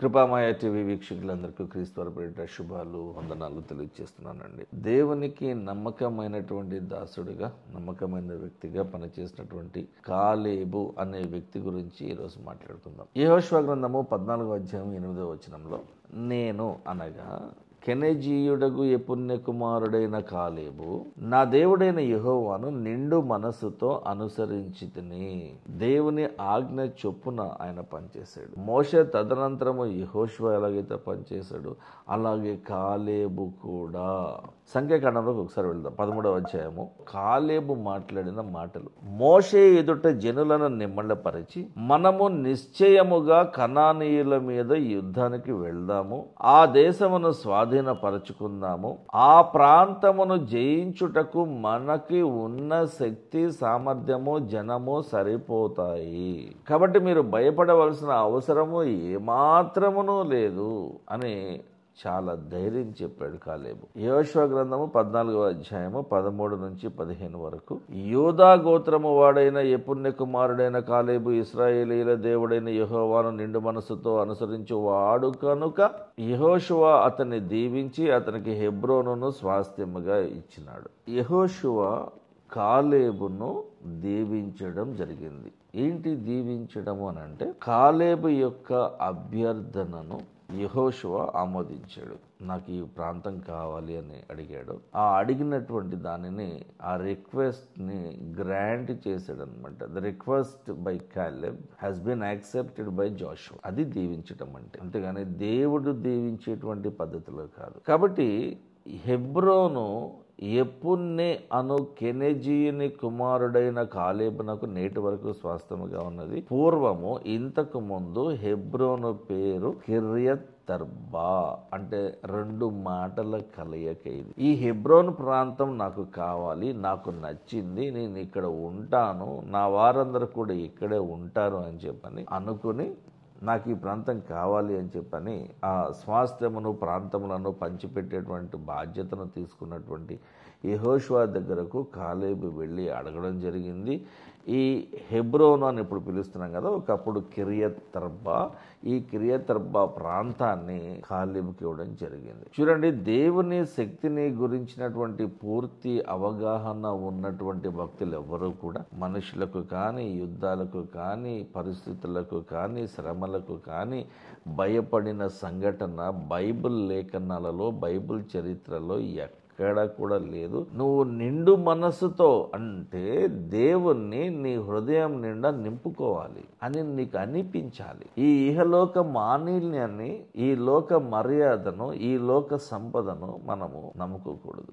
కృపామయ TV వీక్షకులందరికీ క్రీస్తు పేరిట శుభాలు వందనాలు తెలియజేస్తున్నానండి. దేవునికి నమ్మకమైనటువంటి దాసుడిగా, నమ్మకమైన వ్యక్తిగా పనిచేసినటువంటి కాలేబు అనే వ్యక్తి గురించి ఈరోజు మాట్లాడుకుందాం. యెహోషువ గ్రంథము 14వ అధ్యాయం 8వ వచనంలో, నేను అనగా కెనెజీయుడగు యెఫున్నె కుమారుడైన కాలేబు నా దేవుడైన యెహోవాను నిండు మనస్సుతో అనుసరించితిని. దేవుని ఆజ్ఞ చొప్పున ఆయన పనిచేశాడు. మోషే తదనంతరము యెహోషువ ఎలాగైతే పనిచేశాడు అలాగే కాలేబు కూడా. సంఖ్యాకాండంలోకి ఒకసారి వెళ్దాం. 13వ అధ్యాయము. కాలేబు మాట్లాడిన మాటలు. మోషే ఎదుట జనులను నిమ్మళపరిచి, మనము నిశ్చయముగా కనానీయుల మీద యుద్ధానికి వెళ్దాము, ఆ దేశమును స్వాధీనపరచుకుందాము, ఆ ప్రాంతమును జయించుటకు మనకి ఉన్న శక్తి, సామర్థ్యము, జనము సరిపోతాయి. కాబట్టి మీరు భయపడవలసిన అవసరము ఏమాత్రమునూ లేదు అని చాలా ధైర్యం చెప్పాడు కాలేబు. యెహోషువ గ్రంథము 14వ అధ్యాయము 13 నుంచి 15 వరకు. యూదా గోత్రము వాడైన యెఫున్నె కుమారుడైన కాలేబు ఇశ్రాయేలీయుల దేవుడైన యెహోవాను నిండు మనస్సుతో అనుసరించు వాడు కనుక యెహోషువ అతన్ని దీవించి అతనికి హెబ్రోనును స్వాస్థ్యముగా ఇచ్చినాడు. యెహోషువ కాలేబును దీవించడం జరిగింది. ఏంటి దీవించడము అని అంటే, కాలేబు యొక్క అభ్యర్థనను యెహోషువ ఆమోదించాడు. నాకు ఈ ప్రాంతం కావాలి అని అడిగాడు. ఆ అడిగినటువంటి దానిని, ఆ రిక్వెస్ట్ని గ్రాంట్ చేశాడు అనమాట. The request by Caleb has been accepted by Joshua. అది దీవించడం అంటే, అంతేగాని దేవుడు దీవించేటువంటి పద్ధతిలో కాదు. కాబట్టి హెబ్రోను యెఫున్నె అను కెనెజీయుని కుమారుడైన కాలేబునకు నేటి వరకు స్వాస్థ్యముగా ఉన్నది. పూర్వము ఇంతకు ముందు హెబ్రోను పేరు కిర్యతర్బా, అంటే 2 మాటల కలయిక ఇది. ఈ హెబ్రోను ప్రాంతం నాకు కావాలి, నాకు నచ్చింది, నేను ఇక్కడ ఉంటాను, నా వారందరూ కూడా ఇక్కడే ఉంటారు అని చెప్పని అనుకుని, నాకు ఈ ప్రాంతం కావాలి అని చెప్పని ఆ స్వాస్థ్యమును, ప్రాంతములను పంచిపెట్టేటువంటి బాధ్యతను తీసుకున్నటువంటి యెహోషువ దగ్గరకు కాలేబు వెళ్ళి అడగడం జరిగింది. ఈ హెబ్రోను అని ఇప్పుడు పిలుస్తున్నాం కదా, ఒకప్పుడు కిర్యతర్బా, ఈ కిర్యతర్బా ప్రాంతాన్ని కాలేబుకి ఇవ్వడం జరిగింది. చూడండి, దేవుని శక్తిని గురించినటువంటి పూర్తి అవగాహన ఉన్నటువంటి భక్తులు ఎవరూ కూడా మనుషులకు కానీ, యుద్ధాలకు కానీ, పరిస్థితులకు కానీ, శ్రమలకు కానీ భయపడిన సంఘటన బైబిల్ లేఖనాలలో, బైబిల్ చరిత్రలో ఎక్కడ కూడా లేదు. నువ్వు నిండు మనస్సుతో అంటే దేవుణ్ణి నీ హృదయం నిండా నింపుకోవాలి అని నీకు అనిపించాలి. ఈ ఇహలోక మాలిన్యాన్ని, ఈ లోక మర్యాదను, ఈ లోక సంపదను మనము నమ్ముకోకూడదు.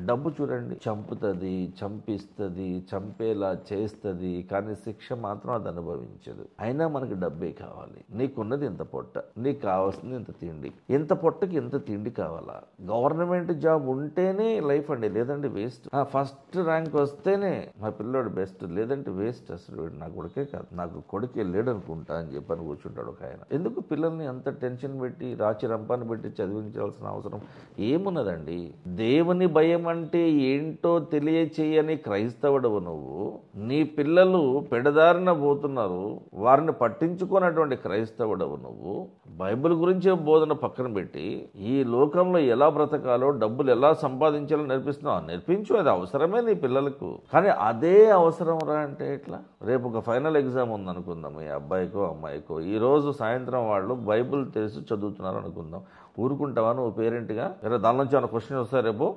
డబ్బు చూడండి, చంపుతుంది, చంపిస్తుంది, చంపేలా చేస్తుంది, కానీ శిక్ష మాత్రం అది అనుభవించదు. అయినా మనకి డబ్బే కావాలి. నీకున్నది ఇంత పొట్ట, నీకు కావాల్సింది ఇంత తిండి. ఇంత పొట్టకి ఇంత తిండి కావాలా? గవర్నమెంట్ జాబ్ ఉంటేనే లైఫ్ అండి, లేదంటే వేస్ట్. ఫస్ట్ ర్యాంక్ వస్తేనే మా పిల్లోడు బెస్ట్, లేదంటే వేస్ట్. అసలు నా కొడుకే కాదు, నాకు కొడుకే లేడు అనుకుంటా అని చెప్పని కూర్చుంటాడు ఒక ఆయన. ఎందుకు పిల్లల్ని అంత టెన్షన్ పెట్టి, రాచి రంపాన్ని పెట్టి చదివించాల్సిన అవసరం ఏమున్నదండి? దేవుని భయం అంటే ఏంటో తెలియచేయని క్రైస్తవుడవు నువ్వు. నీ పిల్లలు పెడదారిన పోతున్నారు, వారిని పట్టించుకున్నటువంటి క్రైస్తవుడవు నువ్వు. బైబిల్ గురించే బోధన పక్కన పెట్టి ఈ లోకంలో ఎలా బ్రతకాలో, డబ్బులు ఎలా సంపాదించాలో నేర్పిస్తున్నావు. నేర్పించు, అది అవసరమే నీ పిల్లలకు. కానీ అదే అవసరం రా అంటే ఎట్లా? రేపు ఒక ఫైనల్ ఎగ్జామ్ ఉందనుకుందాం, ఈ అబ్బాయికో అమ్మాయికో. ఈ రోజు సాయంత్రం వాళ్ళు బైబిల్ తెలిసి చదువుతున్నారు అనుకుందాం. ఊరుకుంటావా నువ్వు పేరెంట్గా? దాని నుంచి ఏమైనా క్వశ్చన్ వస్తా రేపు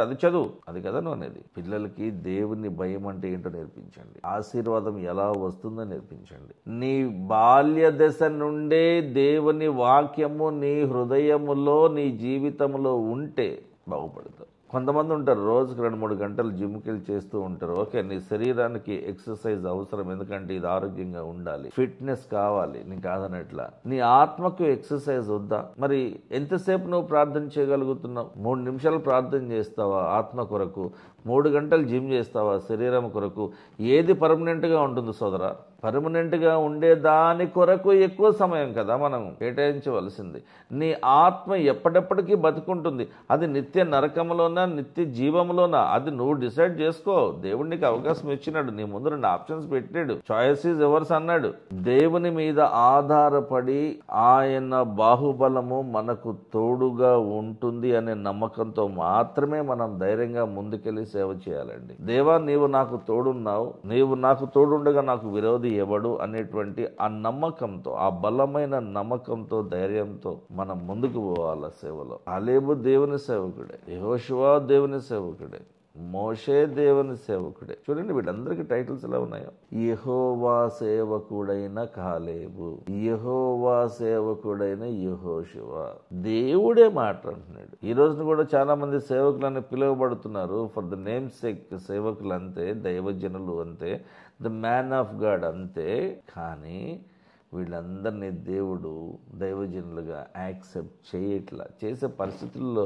అది చదువు, అది కదా నువ్వు అనేది. పిల్లలకి దేవుని భయం అంటే ఏంటో నేర్పించండి. ఆశీర్వాదం ఎలా వస్తుందో నేర్పించండి. నీ బాల్య దశ నుండే దేవుని వాక్యము నీ హృదయములో, నీ జీవితంలో ఉంటే బాగుపడతావు. కొంతమంది ఉంటారు, రోజుకి 2-3 గంటలు జిమ్కి వెళ్ళి చేస్తూ ఉంటారు. ఓకే, నీ శరీరానికి ఎక్సర్సైజ్ అవసరం, ఎందుకంటే ఇది ఆరోగ్యంగా ఉండాలి, ఫిట్నెస్ కావాలి, నీకు కాదనట్లా. నీ ఆత్మకు ఎక్సర్సైజ్ వద్దా? మరి ఎంతసేపు నువ్వు ప్రార్థన చేయగలుగుతున్నావు? 3 నిమిషాలు ప్రార్థన చేస్తావా ఆత్మ కొరకు? 3 గంటలు జిమ్ చేస్తావా శరీరం కొరకు? ఏది పర్మనెంట్గా ఉంటుంది సోదరా? పర్మనెంట్గా ఉండే దాని కొరకు ఎక్కువ సమయం కదా మనం కేటాయించవలసింది. నీ ఆత్మ ఎప్పటిప్పటికీ బతుకుంటుంది. అది నిత్య నరకంలోనా నిత్య జీవంలోనా అది నువ్వు డిసైడ్ చేసుకో. దేవుడు నీకు అవకాశం ఇచ్చినాడు, నీ ముందు 2 ఆప్షన్స్ పెట్టాడు. చాయిస్ ఈజ్ ఎవర్స్ అన్నాడు. దేవుని మీద ఆధారపడి ఆయన బాహుబలము మనకు తోడుగా ఉంటుంది అనే నమ్మకంతో మాత్రమే మనం ధైర్యంగా ముందుకెళ్ళి సేవ చేయాలండి. దేవా, నీవు నాకు తోడున్నావు, నీవు నాకు తోడుండగా నాకు విరోధి ఎవడు అనేటువంటి ఆ నమ్మకంతో, ఆ బలమైన నమ్మకంతో, ధైర్యంతో మనం ముందుకు పోవాలి సేవలో. కాలేబు దేవుని సేవకుడే, యెహోషువ దేవుని సేవకుడే, మోషే దేవుని సేవకుడే. చూడండి వీళ్ళందరికీ టైటిల్స్ ఎలా ఉన్నాయో. యెహోవా సేవకుడైన కాలేబు, యెహోవా సేవకుడైన యెహోషువ. దేవుడే మాట్లాడుతున్నాడు. ఈ రోజున కూడా చాలా మంది సేవకులని పిలువబడుతున్నారు. ఫర్ ద నేమ్ సేక్ సేవకులు అంతే, దైవజనులు అంతే, ద మ్యాన్ ఆఫ్ గాడ్ అంతే. కానీ వీళ్ళందరినీ దేవుడు దైవజనులుగా యాక్సెప్ట్ చేయట్లా, చేసే పరిస్థితుల్లో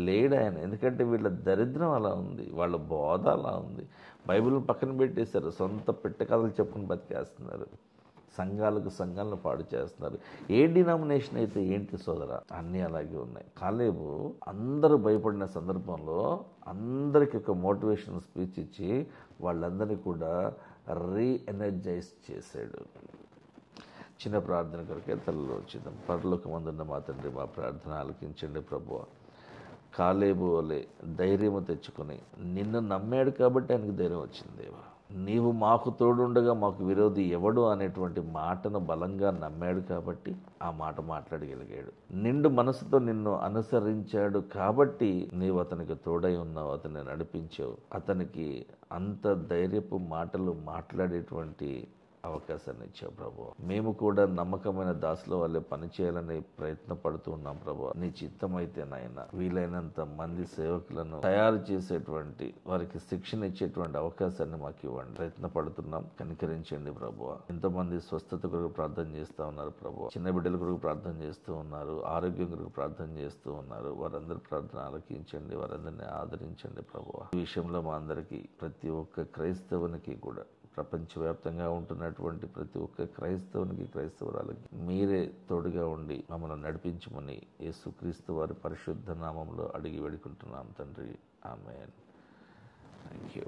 లేడు ఆయన. ఎందుకంటే వీళ్ళ దరిద్రం అలా ఉంది, వాళ్ళ బోధ అలా ఉంది. బైబిల్ని పక్కన పెట్టేశారు, సొంత పెట్టకథలు చెప్పుకుని బతికేస్తున్నారు. సంఘాలను పాడు చేస్తున్నారు. ఏ డినామినేషన్ అయితే ఏంటి సోదరా, అన్నీ అలాగే ఉన్నాయి. కాలేబు అందరూ భయపడిన సందర్భంలో అందరికి ఒక మోటివేషన్ స్పీచ్ ఇచ్చి వాళ్ళందరినీ కూడా రీఎనర్జైజ్ చేశాడు. చిన్న ప్రార్థన కొరకే తలలో వచ్చిద్దాం. పరలోకమందున్న మా తండ్రి, మా ప్రార్థన ఆలకించండి ప్రభువా. కాలేబు వలె ధైర్యము తెచ్చుకొని నిన్ను నమ్మాడు కాబట్టి ఆయనకు ధైర్యం వచ్చింది. దేవా, నీవు మాకు తోడుండగా మాకు విరోధి ఎవడు అనేటువంటి మాటను బలంగా నమ్మాడు కాబట్టి ఆ మాట మాట్లాడగలిగాడు. నిండు మనసుతో నిన్ను అనుసరించాడు కాబట్టి నీవు అతనికి తోడై ఉన్నావు, అతన్ని నడిపించావు. అతనికి అంత ధైర్యపు మాటలు మాట్లాడేటువంటి అవకాశాన్ని ఇచ్చావు ప్రభు. మేము కూడా నమ్మకమైన దాసుల వల్లే పనిచేయాలని ప్రయత్నపడుతూ ఉన్నాం ప్రభు. నీ చిత్తమైతే నాయన వీలైనంత మంది సేవకులను తయారు చేసేటువంటి, వారికి శిక్షణ ఇచ్చేటువంటి అవకాశాన్ని మాకు ఇవ్వండి. ప్రయత్నపడుతున్నాం, కనికరించండి ప్రభు. ఎంతోమంది స్వస్థత కొరకు ప్రార్థన చేస్తూ ఉన్నారు ప్రభు. చిన్న బిడ్డల కొరకు ప్రార్థన చేస్తూ ఉన్నారు, ఆరోగ్యం కొరకు ప్రార్థన చేస్తూ ఉన్నారు. వారందరి ప్రార్థన ఆలకించండి, వారందరినీ ఆదరించండి ప్రభు. ఈ విషయంలో మా అందరికీ, ప్రతి ఒక్క క్రైస్తవునికి కూడా, ప్రపంచవ్యాప్తంగా ఉంటున్నటువంటి ప్రతి ఒక్క క్రైస్తవునికి, క్రైస్తవురాలకి మీరే తోడుగా ఉండి మమ్మల్ని నడిపించమని యేసుక్రీస్తు వారి పరిశుద్ధ నామంలో అడిగి వేడుకుంటున్నాం తండ్రి. ఆమేన్. Thank you.